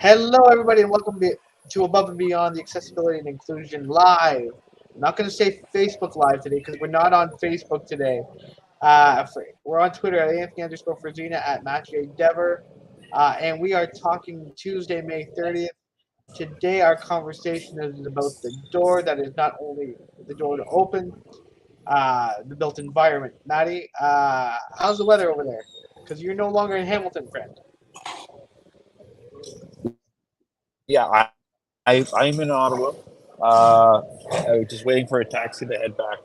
Hello, everybody, and welcome to Above and Beyond the Accessibility and Inclusion Live. I'm not going to say Facebook Live today because we're not on Facebook today. We're on Twitter at Anthony_Frazina at Matthew Dever, and we are talking Tuesday, May 30th. Today, our conversation is about the door that is not only the door to open, the built environment. Maddie, how's the weather over there? Because you're no longer in Hamilton, friend. Yeah, I'm in Ottawa. I was just waiting for a taxi to head back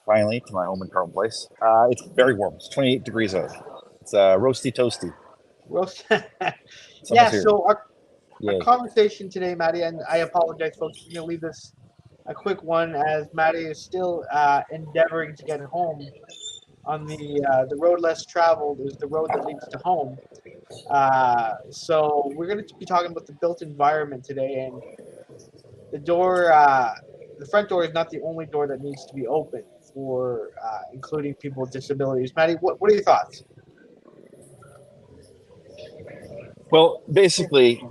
finally to my home in Carleton Place. It's very warm. It's 28 degrees out. It's roasty toasty. Roast. Yeah, Summer's here. so our Yay. conversation today, Maddie, and I apologize, folks. We're going to leave this a quick one as Maddie is still endeavoring to get home on the road less traveled is the road that leads to home. So we're going to be talking about the built environment today, and the door, the front door is not the only door that needs to be open for including people with disabilities. Maddie, what are your thoughts? Well, basically,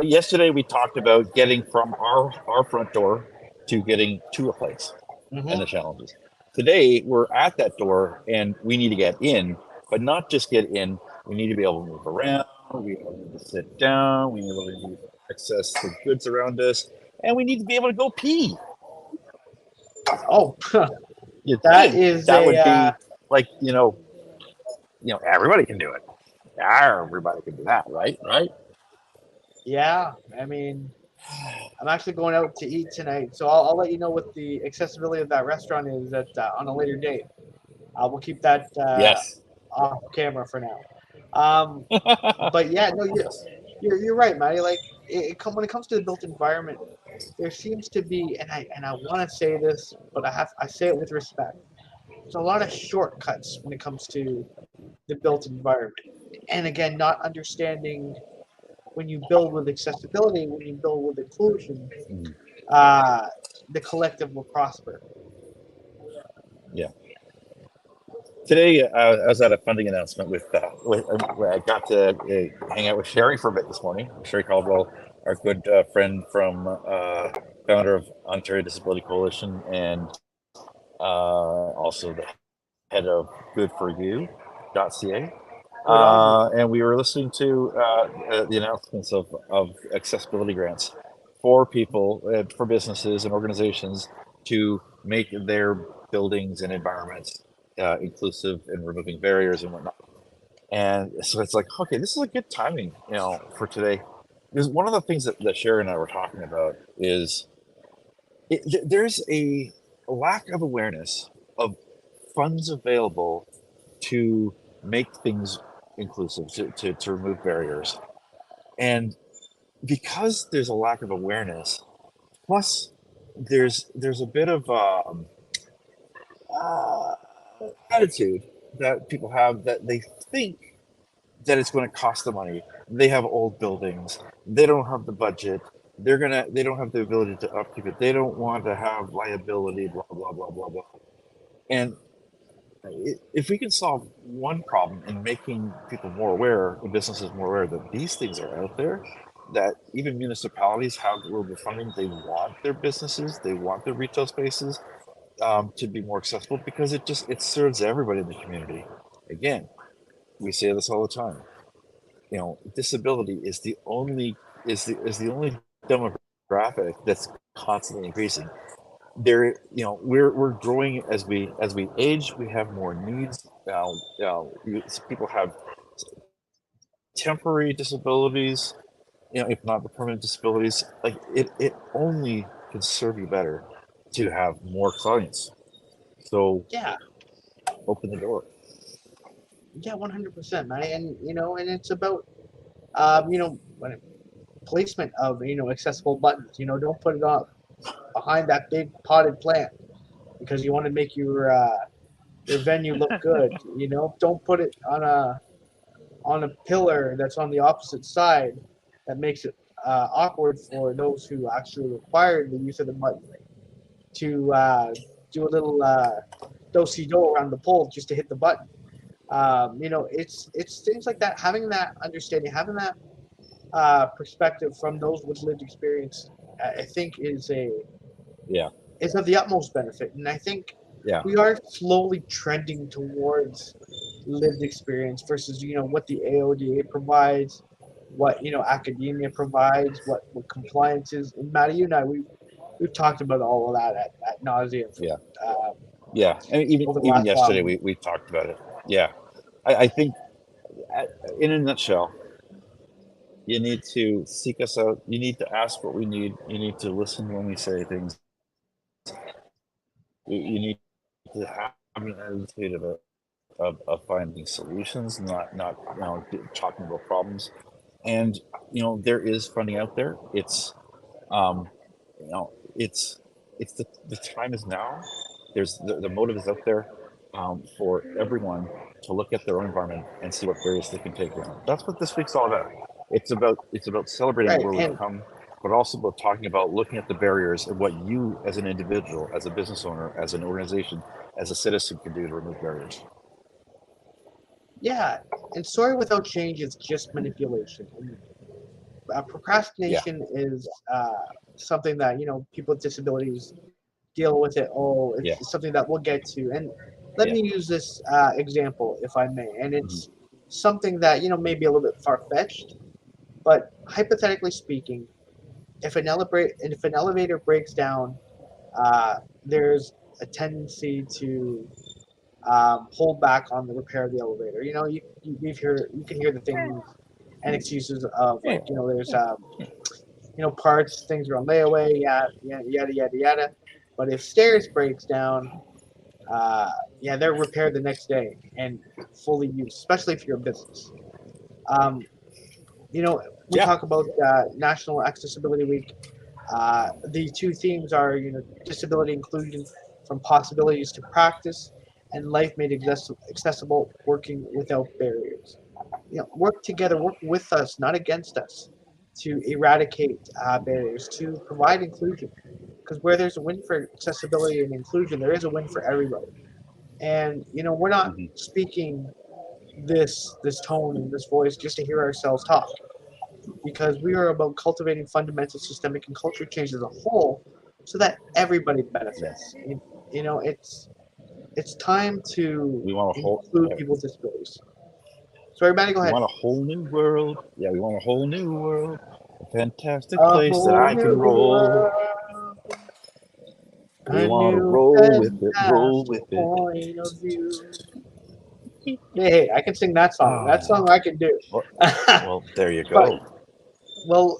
yesterday we talked about getting from our front door to getting to a place and Mm-hmm. the challenges. Today we're at that door and we need to get in, but not just get in. We need to be able to move around. We need to sit down. We need to be able to access the goods around us, and we need to be able to go pee. Oh, You'd that think is that a would be like everybody can do it. Everybody can do that, right? Right? yeah. I mean, I'm actually going out to eat tonight, so I'll let you know what the accessibility of that restaurant is on a later date. We'll keep that Yes. off camera for now. But yeah, no, you're right, Matty. Like when it comes to the built environment, there seems to be, and I want to say this, but I say it with respect. There's a lot of shortcuts when it comes to the built environment, and again, not understanding when you build with accessibility, when you build with inclusion, Mm, uh, the collective will prosper. yeah. Today, I was at a funding announcement with where I got to hang out with Sherry for a bit this morning. Sherry Caldwell, our good friend from founder of Ontario Disability Coalition, and also the head of GoodForYou.ca. Good on you. And we were listening to the announcements of accessibility grants for people, for businesses and organizations to make their buildings and environments inclusive and removing barriers and whatnot. And so it's like, okay, this is a good timing, for today. Because one of the things that Sherry and I were talking about is there's a lack of awareness of funds available to make things inclusive, to remove barriers. And because there's a lack of awareness, plus there's a bit of uh, attitude that people have that they think that it's going to cost them money. They have old buildings. They don't have the budget. They don't have the ability to upkeep it. They don't want to have liability, blah, blah, blah, blah, blah. And if we can solve one problem in making people more aware, businesses more aware that these things are out there, that even municipalities have a little bit of funding, they want their businesses, they want their retail spaces to be more accessible because it serves everybody in the community. Again, we say this all the time. Disability is the only demographic that's constantly increasing. We're growing as we age. We have more needs now. People have temporary disabilities, if not the permanent disabilities. Like it only can serve you better to have more clients. So Yeah, open the door. yeah, 100%, man. And and it's about when placement of accessible buttons. Don't put it up behind that big potted plant because you want to make your venue look good. Don't put it on a pillar that's on the opposite side that makes it awkward for those who actually require the use of the button to do a little do-si-do around the pole just to hit the button. It's things like that. Having that understanding, having that perspective from those with lived experience, I think Yeah. is of the utmost benefit. And I think Yeah. we are slowly trending towards lived experience versus what the AODA provides, what academia provides, what compliance is. And Maddie, you and I, we've talked about all of that at nauseum Yeah. uh, Yeah. And even over the even last while. yesterday we talked about it. Yeah. I think, uh, in a nutshell, you need to seek us out. You need to ask what we need. You need to listen when we say things. You need to have an attitude of finding solutions, not talking about problems. And there is funding out there. Um, it's the time is now. There's the motive is out there, for everyone to look at their own environment and see what barriers they can take down. That's what this week's all about. It's about celebrating Right. where we've And come, but also about talking about looking at the barriers and what you, as an individual, as a business owner, as an organization, as a citizen, can do to remove barriers. yeah, and sorry without change is just manipulation. And Yeah. procrastination is something that people with disabilities deal with it. Oh, Yeah. it's something that we'll get to. And let Yeah. me use this example, if I may. And Hmm. it's something that may be a little bit far fetched, but hypothetically speaking, if an elevator breaks down, uh, there's a tendency to hold back on the repair of the elevator. You can hear the things and excuses of Yeah. like there's parts, things are on layaway, yada yada yada. But if stairs breaks down, uh, yeah, they're repaired the next day and fully used, especially if you're a business. Um, you know, we Yeah. talk about National Accessibility Week. The two themes are, disability inclusion from possibilities to practice, and life made accessible, working without barriers. Work together, work with us, not against us, to eradicate barriers, to provide inclusion. Because where there's a win for accessibility and inclusion, there is a win for everybody. And we're not Hmm. speaking this tone and this voice just to hear ourselves talk, because we are about cultivating fundamental systemic and culture change as a whole, so that everybody Yeah. benefits. It's time to We want a whole. include Yeah. people with disabilities. So everybody, go We ahead. want a whole new world. Yeah, we want a whole new world. A fantastic A place that whole I can new roll. world, We a want to new roll with it, roll fantastic with it. point of view. Hey, I can sing that song. That Ah, song I can do. well, well, there you But go. well,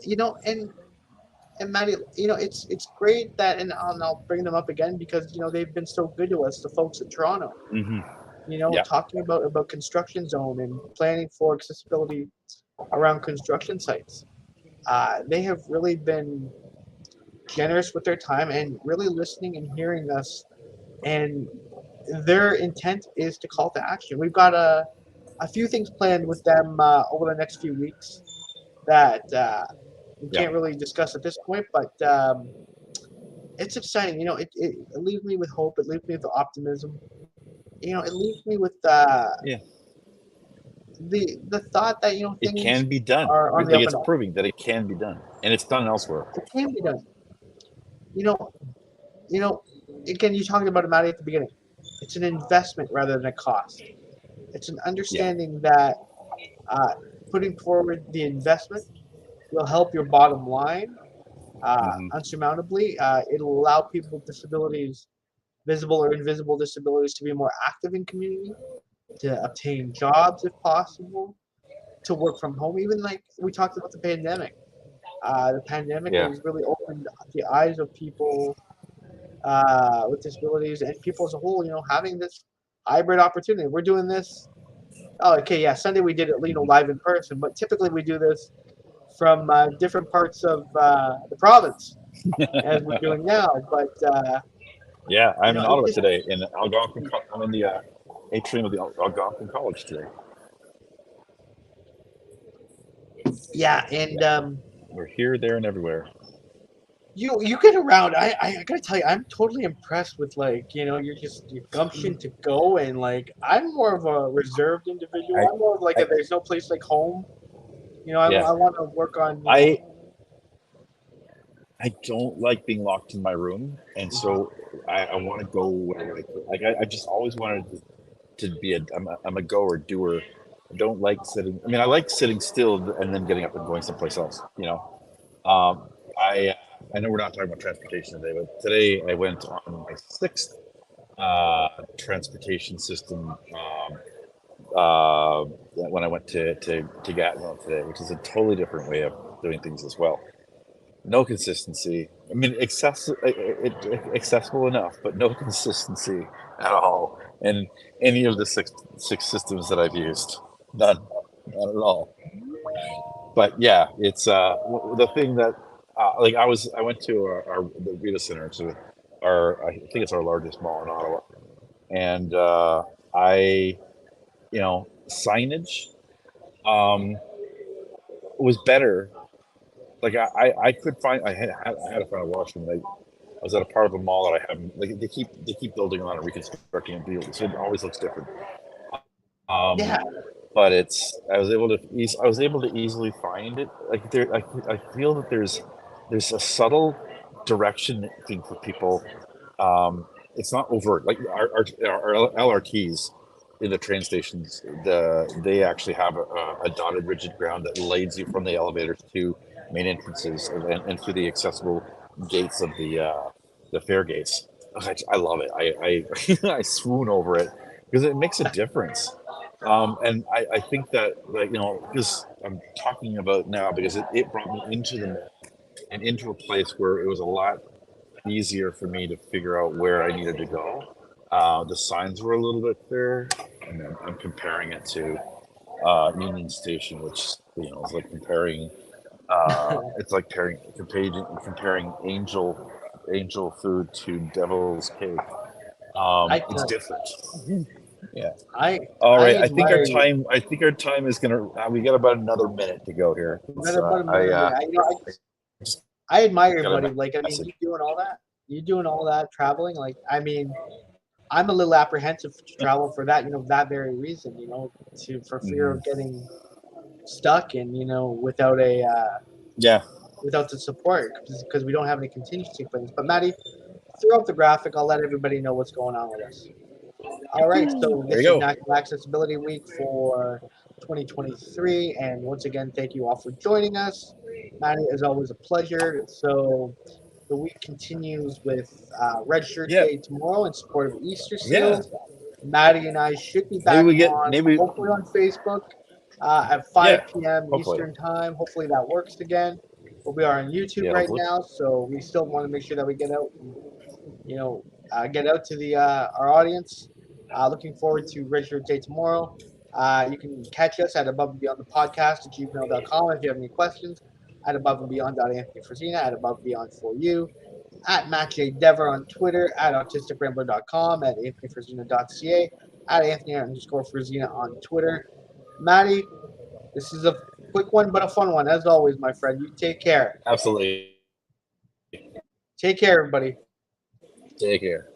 and Maddie, it's great that, and I'll bring them up again because they've been so good to us, the folks at Toronto. Hmm. Yeah, Talking about construction zone and planning for accessibility around construction sites. They have really been generous with their time and really listening and hearing us. And their intent is to call to action. We've got a few things planned with them over the next few weeks that we yeah, can't really discuss at this point, but it's exciting. It leaves me with hope. It leaves me with optimism. It leaves me with yeah. the thought that It things can be done. are on the Like, up it's and up. proving that it can be done, and it's done elsewhere. It can be done. You know, you know. Again, you talked about it, Maddie, at the beginning. It's an investment rather than a cost. It's an Yeah. understanding that uh, putting forward the investment will help your bottom line Hmm. unsurmountably. It'll allow people with disabilities, visible or invisible disabilities, to be more active in community, to obtain jobs if possible, to work from home. Even like we talked about the pandemic Yeah. has really opened the eyes of people with disabilities and people as a whole. Having this hybrid opportunity. We're doing this. Oh, okay, yeah. Sunday we did it, Hmm. live in person, but typically we do this from different parts of the province as we're doing now. But Yeah, I'm in it Ottawa just today, in Algonquin. I'm in the atrium of the Algonquin College today. yeah, Yeah, and we're here, there, and everywhere. you get around. I gotta tell you, I'm totally impressed with like your gumption to go, and like I'm more of a reserved individual. I, I'm more of like I, a there's no place like home. Yeah. I want to work on, I I don't like being locked in my room, and mhm. so I want to go wherever I can. Like I just always wanted to be I'm a goer, doer. I don't like sitting. I mean, I like sitting still and then getting up and going someplace else. I know we're not talking about transportation today, but today I went on my sixth transportation system when I went to Gatineau today, which is a totally different way of doing things as well. No consistency. I mean, accessible enough, but no consistency at all in any of the six systems that I've used. None, not at all. But yeah, it's the thing that like I went to the Rita Center, to our I think it's our largest mall in Ottawa, and I signage um, was better. Like I could find I had to find a washroom. I was at a part of a mall that I haven't. Like they keep building on and reconstructing and building, so it always looks different. Um, Yeah, but I was able to easily find it. Like I feel that there's a subtle direction thing for people. It's not overt. Like our LRTs in the train stations, they actually have a dotted rigid ground that leads you from the elevators to main entrances and to the accessible gates of the fare gates. I love it. I swoon over it because it makes a difference. And I think that, like, because I'm talking about now because it brought me into the mall and into a place where it was a lot easier for me to figure out where I needed to go. The signs were a little bit clearer, and then I'm comparing it to Union Station, which is like comparing. It's like comparing angel food to devil's cake. I It's can, different. Yeah. I All I right. admire you. I think our time is gonna. We got about another minute to go here. It's Better about a minute. Yeah, I just I admire you, got a buddy. Like, I mean, message. you doing all that, you doing all that traveling. Like, I mean, I'm a little apprehensive to travel for that, that very reason, to for fear of Hmm. getting stuck and without Yeah. without the support because we don't have any contingency plans. But Maddie, throw up the graphic. I'll let everybody know what's going on with us. All right, so There you this is go. National Accessibility Week for 2023, and once again, thank you all for joining us. Maddie, as always, a pleasure. So the week continues with Register Yeah. Day tomorrow in support of Easter Yeah. seals. Maddie and I should be Maybe back we get. on, Maybe. hopefully on Facebook at Yeah. 5 p.m. Hopefully. Eastern Time. Hopefully that works again. But we are on YouTube Yeah. right Hopefully. now, so we still want to make sure that we get out and, get out to the our audience. Looking forward to Register Day tomorrow. You can catch us at Above and Beyond the Podcast at gmail.com if you have any questions. At Above and Beyond Anthony Frazina, at Above and Beyond for you, at Matt J. Dever on Twitter, at AutisticRambler.com, at AnthonyFrazina.ca, at Anthony underscore Frazina on Twitter. Maddie, this is a quick one but a fun one. As always, my friend, you take care. Absolutely. Take care, everybody. Take care.